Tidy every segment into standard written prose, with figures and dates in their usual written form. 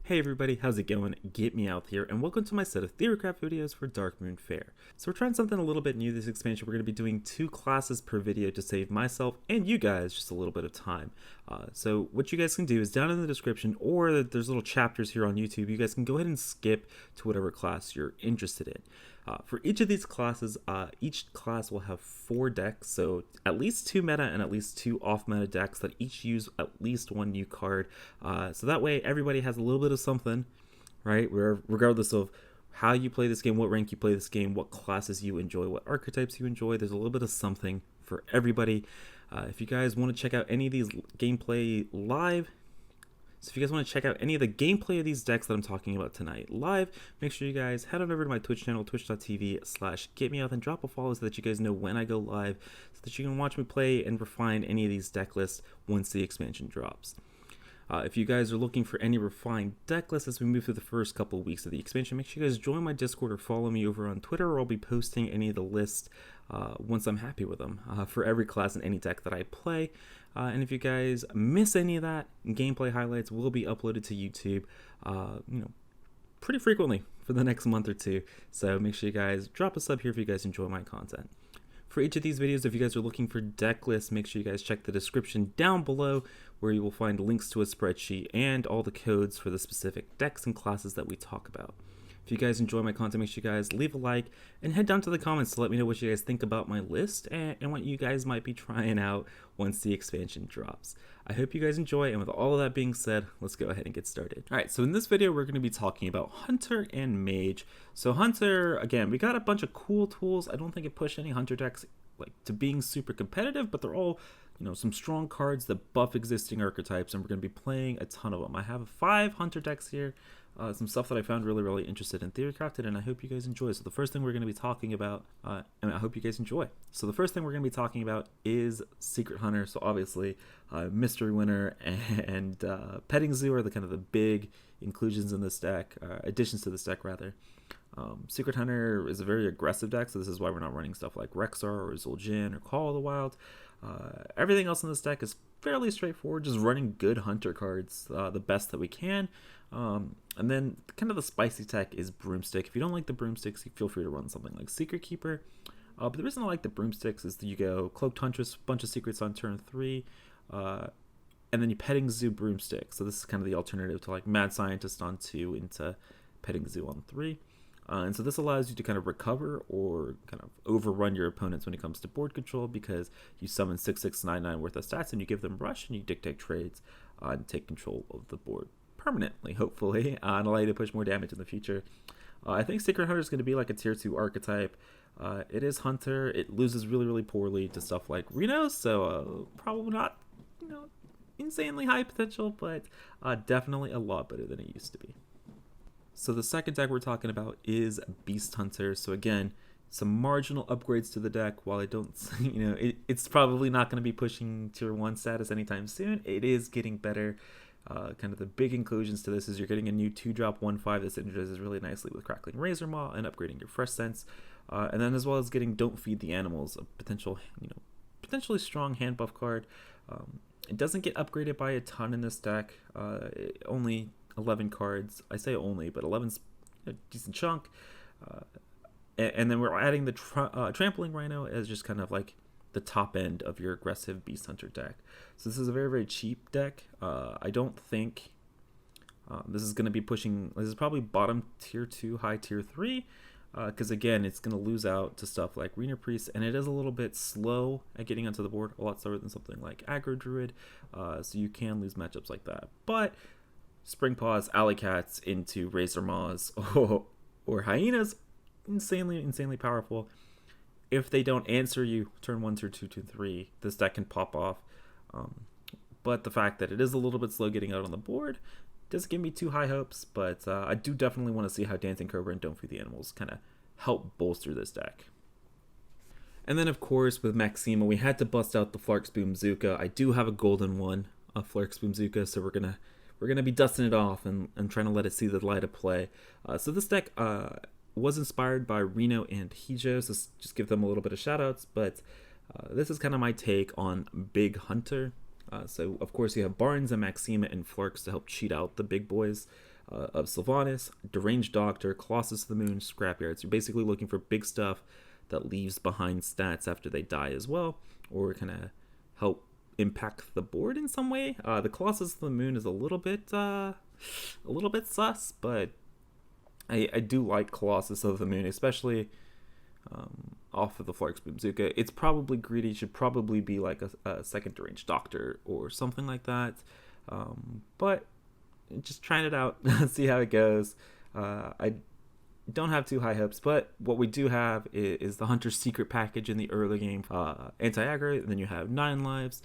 Hey everybody, how's it going? Get Me Out here, and welcome to my set of Theorycraft videos for Darkmoon Faire. So we're trying something a little bit new this expansion. We're going to be doing 2 classes per video to save myself and you guys just a little bit of time. So what you guys can do is down in the description, or there's little chapters here on YouTube, you guys can go ahead and skip to whatever class you're interested in. For each of these classes, each class will have 4 decks, so at least 2 meta and at least 2 off-meta decks that each use at least 1 new card. So that way everybody has a little bit of something, right? Regardless of how you play this game, what rank you play this game, what classes you enjoy, what archetypes you enjoy, there's a little bit of something for everybody. If you guys want to check out any of these gameplay live, so if you guys want to check out any of the gameplay of these decks that I'm talking about tonight live, make sure you guys head on over to my Twitch channel, twitch.tv/getmeout, and drop a follow so that you guys know when I go live, so that you can watch me play and refine any of these deck lists once the expansion drops. If you guys are looking for any refined deck lists as we move through the first couple of weeks of the expansion, make sure you guys join my Discord or follow me over on Twitter, or I'll be posting any of the lists once I'm happy with them for every class and any deck that I play. And if you guys miss any of that, gameplay highlights will be uploaded to YouTube, pretty frequently for the next month or two. So make sure you guys drop a sub here if you guys enjoy my content. For each of these videos, if you guys are looking for deck lists, make sure you guys check the description down below, where you will find links to a spreadsheet and all the codes for the specific decks and classes that we talk about. If you guys enjoy my content, make sure you guys leave a like and head down to the comments to let me know what you guys think about my list and what you guys might be trying out once the expansion drops. I hope you guys enjoy, and with all of that being said, let's go ahead and get started. Alright, so in this video we're going to be talking about Hunter and Mage. So Hunter, again, we got a bunch of cool tools. I don't think it pushed any Hunter decks to being super competitive, but they're all some strong cards that buff existing archetypes, and we're going to be playing a ton of them. I have 5 Hunter decks here. Some stuff that I found really interested in Theorycrafted, and I hope you guys enjoy. So the first thing we're going to be talking about, and I hope you guys enjoy. So the first thing we're going to be talking about is Secret Hunter. So obviously, Mystery Winter and Petting Zoo are the kind of the big inclusions in this deck, additions to this deck rather. Secret Hunter is a very aggressive deck, so this is why we're not running stuff like Rexar or Zul'jin or Call of the Wild. Everything else in this deck is fairly straightforward, just running good Hunter cards, the best that we can. And then kind of the spicy tech is Broomstick. If you don't like the Broomsticks, you feel free to run something like Secret Keeper. But the reason I like the Broomsticks is that you go Cloaked Huntress, bunch of secrets on turn 3, and then you Petting Zoo Broomstick. So this is kind of the alternative to like Mad Scientist on 2 into Petting Zoo on 3. And so this allows you to kind of recover or kind of overrun your opponents when it comes to board control, because you summon 6/6/9/9 worth of stats and you give them rush and you dictate trades and take control of the board permanently, hopefully, and allow you to push more damage in the future. I think Secret Hunter is going to be like a tier 2 archetype. It is Hunter. It loses really poorly to stuff like Reno, so probably not insanely high potential, but definitely a lot better than it used to be. So the second deck we're talking about is Beast Hunter. So again, some marginal upgrades to the deck. While I don't, it's probably not going to be pushing tier 1 status anytime soon. It is getting better. Kind of the big inclusions to this is you're getting a new 2-drop 1/5 that synergizes really nicely with Crackling Razor Maw and upgrading your Fresh Sense. And then as well as getting Don't Feed the Animals, a potentially strong hand buff card. It doesn't get upgraded by a ton in this deck. Only 11 cards. I say only, but 11's a decent chunk. And then we're adding the Trampling Rhino as just kind of like the top end of your aggressive Beast Hunter deck. So this is a very cheap deck. I don't think this is going to be pushing. This is probably bottom tier 2, high tier 3, because again, it's going to lose out to stuff like Reno Priest, and it is a little bit slow at getting onto the board, a lot slower than something like Aggro Druid. So you can lose matchups like that. But Spring Paws, Alley Cats into Razor Maws or Hyenas, insanely powerful. If they don't answer you turn 1, turn 2, turn 3, this deck can pop off. But the fact that it is a little bit slow getting out on the board doesn't give me too high hopes, but I do definitely want to see how Dancing Cobra and Don't Feed the Animals kind of help bolster this deck. And then of course with Maxima, we had to bust out the Flark's Boomzooka. I do have a golden one of Flark's Boomzooka, so we're gonna be dusting it off and trying to let it see the light of play. So this deck was inspired by Reno and Hijo, so just give them a little bit of shout outs, but this is kind of my take on Big Hunter. So of course you have Barnes and Maxima and Flarks to help cheat out the big boys. of Sylvanas, Deranged Doctor, Colossus of the Moon, Scrapyards. You're basically looking for big stuff that leaves behind stats after they die as well, or kind of help impact the board in some way. The Colossus of the Moon is a little bit sus, but I do like Colossus of the Moon, especially off of the Flark's Boomzuka. It's probably greedy, should probably be like a second Deranged Doctor or something like that. But just trying it out, see how it goes. I don't have too high hopes, but what we do have is the Hunter secret package in the early game, anti-aggro, and then you have 9 lives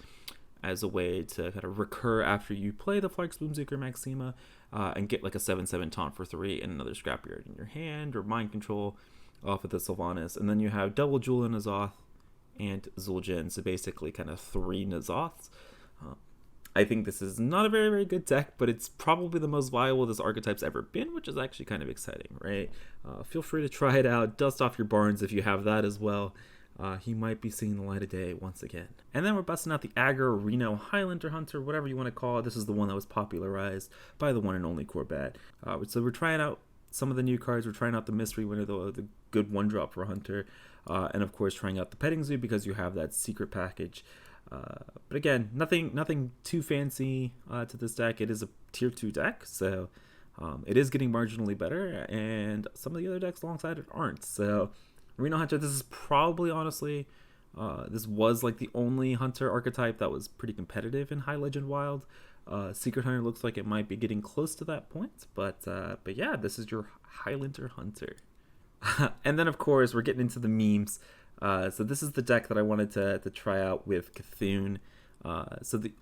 as a way to kind of recur after you play the Flark's Boomzuka or Maxima, and get like a 7/7 taunt for 3 and another Scrapyard in your hand, or Mind Control off of the Sylvanas. And then you have double Jewel and N'Zoth and Zul'jin, so basically kind of 3 N'Zoths. I think this is not a very, very good deck, but it's probably the most viable this archetype's ever been, which is actually kind of exciting, right? Feel free to try it out. Dust off your barns if you have that as well. He might be seeing the light of day once again. And then we're busting out the Aggro Reno Highlander Hunter, whatever you want to call it. This is the one that was popularized by the one and only Corbat. So we're trying out some of the new cards. We're trying out the Mystery Winner, the good 1-drop for Hunter. And of course, trying out the Petting Zoo because you have that secret package. But again, nothing too fancy to this deck. It is a tier 2 deck, so it is getting marginally better, and some of the other decks alongside it aren't. So Reno Hunter, this is probably, honestly, this was like the only Hunter archetype that was pretty competitive in High Legend Wild. Secret Hunter looks like it might be getting close to that point, but yeah, this is your Highlander Hunter. And then of course we're getting into the memes. So this is the deck that I wanted to try out with Cthulhu. So the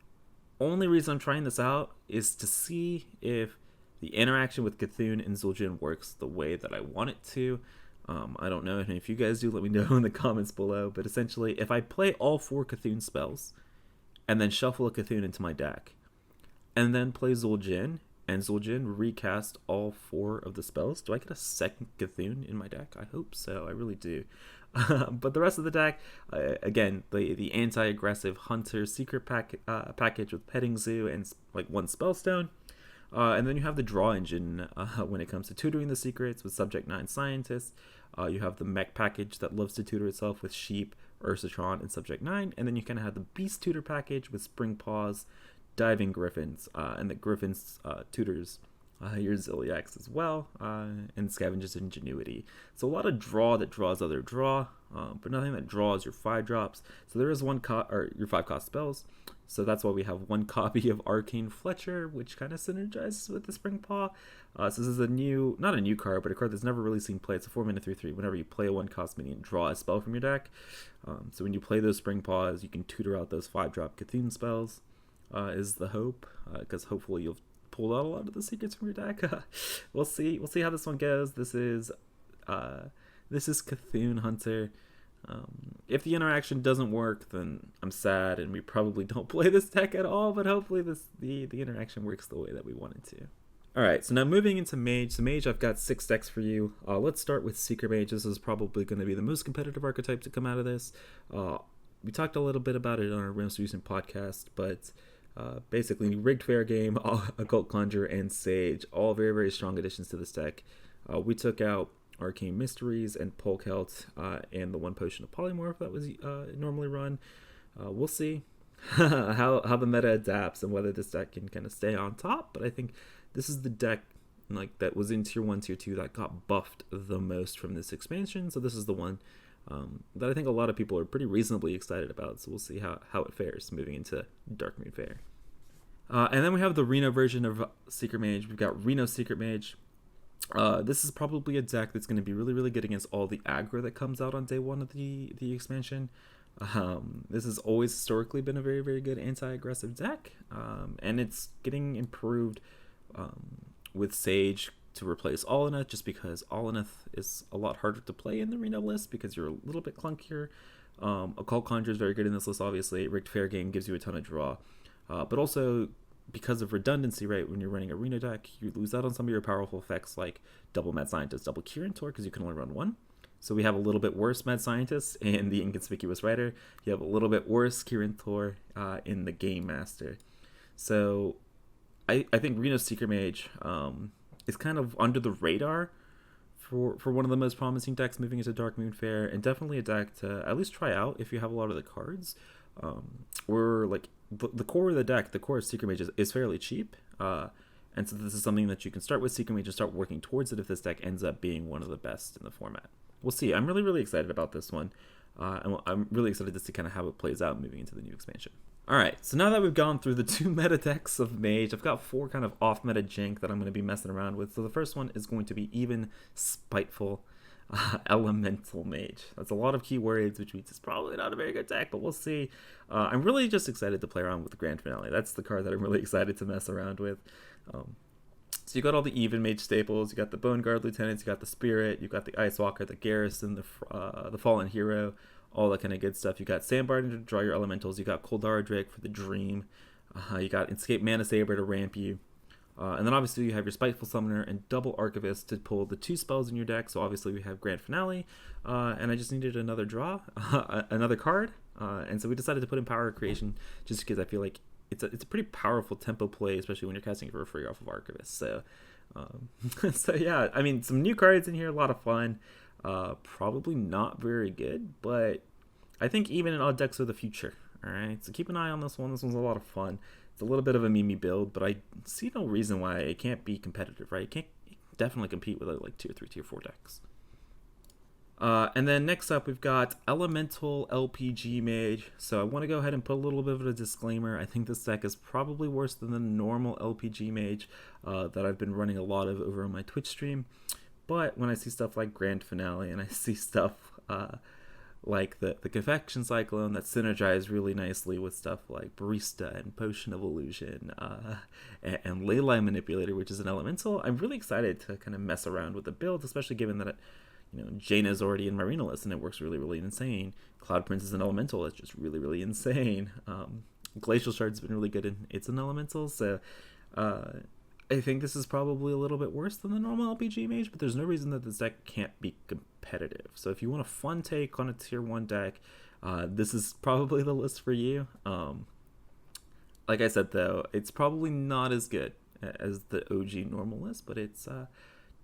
only reason I'm trying this out is to see if the interaction with Cthulhu and Zul'jin works the way that I want it to. I don't know, and if you guys do, let me know in the comments below. But essentially, if I play all 4 Cthulhu spells, and then shuffle a Cthulhu into my deck, and then play Zul'jin, and Zul'jin recast all 4 of the spells, do I get a second Cthulhu in my deck? I hope so, I really do. But the rest of the deck, again, the anti-aggressive Hunter secret package with Petting Zoo and like 1 Spellstone. And then you have the draw engine when it comes to tutoring the secrets with Subject 9 Scientists. You have the mech package that loves to tutor itself with Sheep, Ursatron, and Subject 9. And then you kind of have the Beast tutor package with Spring Paws, Diving Griffins, and the Griffins tutors your Ziliax as well, and Scavenger's Ingenuity. So a lot of draw that draws other draw, but nothing that draws your 5-drops. So there is your 5-cost spells. So that's why we have 1 copy of Arcane Fletcher, which kind of synergizes with the Spring Paw. So this is not a new card, but a card that's never really seen play. It's a 4-mana 3/3. Whenever you play a 1-cost minion, draw a spell from your deck. So when you play those Spring Paws, you can tutor out those 5-drop Cthulhu spells, is the hope, because hopefully you'll pull out a lot of the secrets from your deck. We'll see how this one goes. This is Cthulhu Hunter. If the interaction doesn't work, then I'm sad, and we probably don't play this deck at all. But hopefully, the interaction works the way that we want it to. All right, so now moving into Mage. So Mage, I've got 6 decks for you. Let's start with Secret Mage. This is probably going to be the most competitive archetype to come out of this. We talked a little bit about it on our most recent podcast, but basically Rigged Fair Game, Occult Conjure, and Sage, all very, very strong additions to this deck. We took out Arcane Mysteries and Polkelt, and the 1 Potion of Polymorph that was normally run. We'll see how the meta adapts and whether this deck can kind of stay on top, but I think this is the deck like that was in tier 1, tier 2 that got buffed the most from this expansion, so this is the one that I think a lot of people are pretty reasonably excited about, so we'll see how it fares moving into Darkmoon Faire. And then we have the Reno version of Secret Mage. We've got Reno Secret Mage. This is probably a deck that's going to be really, really good against all the aggro that comes out on day 1 of the expansion. This has always historically been a very, very good anti-aggressive deck, and it's getting improved with Sage to replace Alanath, just because Alanath is a lot harder to play in the Reno list because you're a little bit clunkier. Occult Conjure is very good in this list, obviously. Rigged Fair Game gives you a ton of draw. But also, because of redundancy, right, when you're running a Reno deck, you lose out on some of your powerful effects like double Mad Scientist, double Kirin-Tor, because you can only run 1. So we have a little bit worse Mad Scientist in the Inconspicuous Rider. You have a little bit worse Kirin-Tor in the Game Master. So I think Reno Secret Mage is kind of under the radar for one of the most promising decks moving into Darkmoon Faire, and definitely a deck to at least try out if you have a lot of the cards. Or like the core of the deck, the core of Secret Mage is fairly cheap. And so this is something that you can start with Secret Mage and start working towards it if this deck ends up being one of the best in the format. We'll see. I'm really excited about this one. And I'm really excited just to kind of how it plays out moving into the new expansion. Alright, so now that we've gone through the 2 meta decks of Mage, I've got 4 kind of off-meta jank that I'm going to be messing around with. So the first one is going to be even spiteful Elemental Mage. That's a lot of keywords, which means it's probably not a very good deck, but we'll see. I'm really just excited to play around with the Grand Finale. That's the card that I'm really excited to mess around with. So you got all the even Mage staples. You got the Bone Guard Lieutenants. You got the Spirit. You got the Ice Walker, the Garrison, the Fallen Hero, all that kind of good stuff. You got Sandbar to draw your elementals. You got Koldara Drake for the Dream. You got Escape Mana Saber to ramp you. And then obviously you have your Spiteful Summoner and Double Archivist to pull the 2 spells in your deck. So obviously we have Grand Finale, and I just needed another draw, another card. And so we decided to put in Power Creation just because I feel like it's a pretty powerful tempo play, especially when you're casting it for free off of Archivist. So, so yeah, I mean, some new cards in here, a lot of fun. Probably not very good, but I think even in odd decks of the future. All right, so keep an eye on this one. This one's a lot of fun. It's a little bit of a meme build, but I see no reason why it can't be competitive, right? It can definitely compete with like tier 3, tier 4 decks. And then next up, we've got Elemental LPG Mage. So I want to go ahead and put a little bit of a disclaimer. I think this deck is probably worse than the normal LPG Mage that I've been running a lot of over on my Twitch stream. But when I see stuff like Grand Finale and I see stuff like the Confection Cyclone that synergize really nicely with stuff like Barista and Potion of Illusion and Leyline Manipulator, which is an elemental, I'm really excited to kind of mess around with the build, especially given that Jaina's already in my arena list and it works really insane. Cloud Prince is an elemental that's just really insane. Glacial Shard's been really good and it's an elemental, so I think this is probably a little bit worse than the normal LPG Mage, but there's no reason that this deck can't be competitive. So if you want a fun take on a tier 1 deck, this is probably the list for you. Like I said though, it's probably not as good as the OG normal list, but it's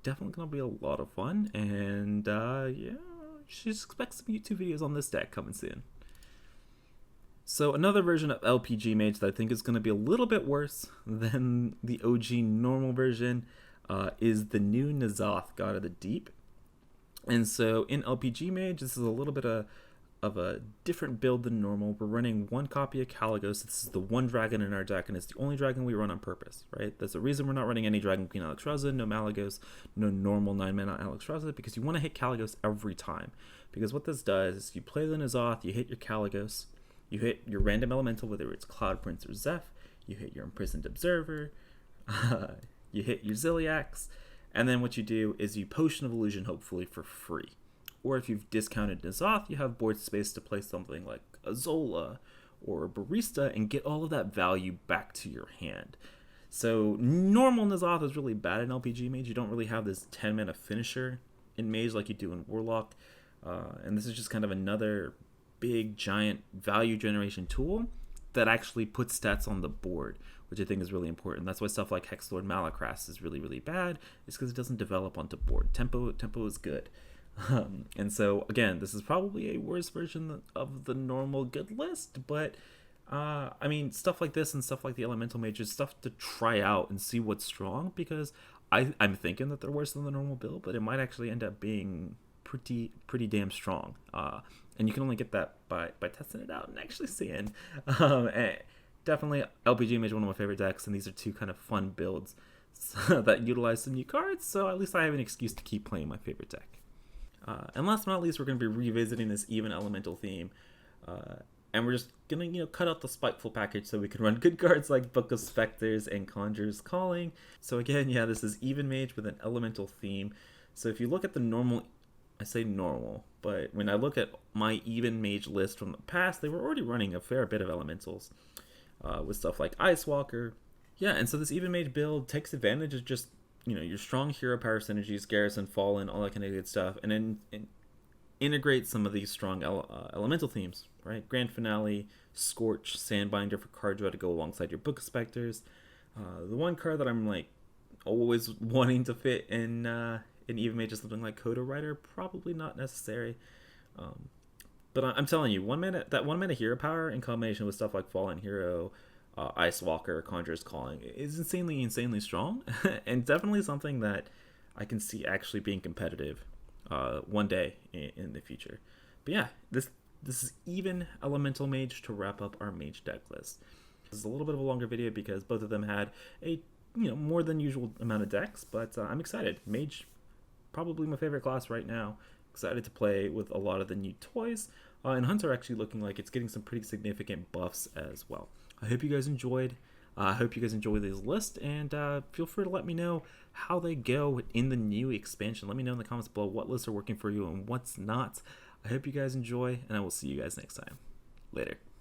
definitely going to be a lot of fun, and yeah, you should expect some YouTube videos on this deck coming soon. So another version of LPG Mage that I think is going to be a little bit worse than the OG normal version is the new N'Zoth, God of the Deep. And so in LPG Mage, this is a little bit of a different build than normal. We're running 1 copy of Caligos. This is the 1 dragon in our deck, and it's the only dragon we run on purpose, right? That's the reason we're not running any Dragon Queen Alexstrasza, no Malygos, no normal 9-mana Alexstrasza, because you want to hit Caligos every time. Because what this does is you play the N'Zoth, you hit your Caligos, you hit your random elemental, whether it's Cloud Prince or Zeph, you hit your Imprisoned Observer, you hit your Ziliax, and then what you do is you Potion of Illusion, hopefully for free. Or if you've discounted N'Zoth, you have board space to play something like a Zola or a Barista and get all of that value back to your hand. So normal N'Zoth is really bad in LPG Mage. You don't really have this 10-mana finisher in Mage like you do in Warlock. And this is just kind of another big, giant value generation tool that actually puts stats on the board, which I think is really important. That's why stuff like Hexlord Malacras is really bad. It's because it doesn't develop onto board. Tempo is good. And so again, this is probably a worse version of the normal good list, but I mean, stuff like this and stuff like the Elemental Mage is stuff to try out and see what's strong, because I'm thinking that they're worse than the normal build, but it might actually end up being pretty damn strong. And you can only get that by testing it out and actually seeing. Definitely LPG Mage, one of my favorite decks, and these are 2 kind of fun builds that utilize some new cards, so at least I have an excuse to keep playing my favorite deck. And last but not least, we're going to be revisiting this even elemental theme, and we're just going to cut out the spiteful package so we can run good cards like Book of Specters and Conjurer's Calling. So again, yeah, this is even Mage with an elemental theme. So if you look at the normal, I say normal, but when I look at my even Mage list from the past, they were already running a fair bit of elementals with stuff like Ice Walker. Yeah, and so this even Mage build takes advantage of just your strong hero power synergies, Garrison, Fallen, all that kind of good stuff, and then integrate some of these strong elemental themes, right? Grand Finale, Scorch, Sandbinder for card draw to go alongside your Book of Specters. The one card that I'm like always wanting to fit in even Mage or something like Coda Writer, probably not necessary. But I'm telling you, 1 mana hero power in combination with stuff like Fallen Hero, Ice Walker, Conjurer's Calling is insanely strong, and definitely something that I can see actually being competitive one day in the future. But yeah, this is even Elemental Mage to wrap up our Mage deck list. This is a little bit of a longer video because both of them had a more than usual amount of decks, but I'm excited. Mage, probably my favorite class right now. Excited to play with a lot of the new toys, and Hunter actually looking like it's getting some pretty significant buffs as well. I hope you guys enjoyed. I hope you guys enjoy these lists, and feel free to let me know how they go in the new expansion. Let me know in the comments below what lists are working for you and what's not. I hope you guys enjoy, and I will see you guys next time. Later.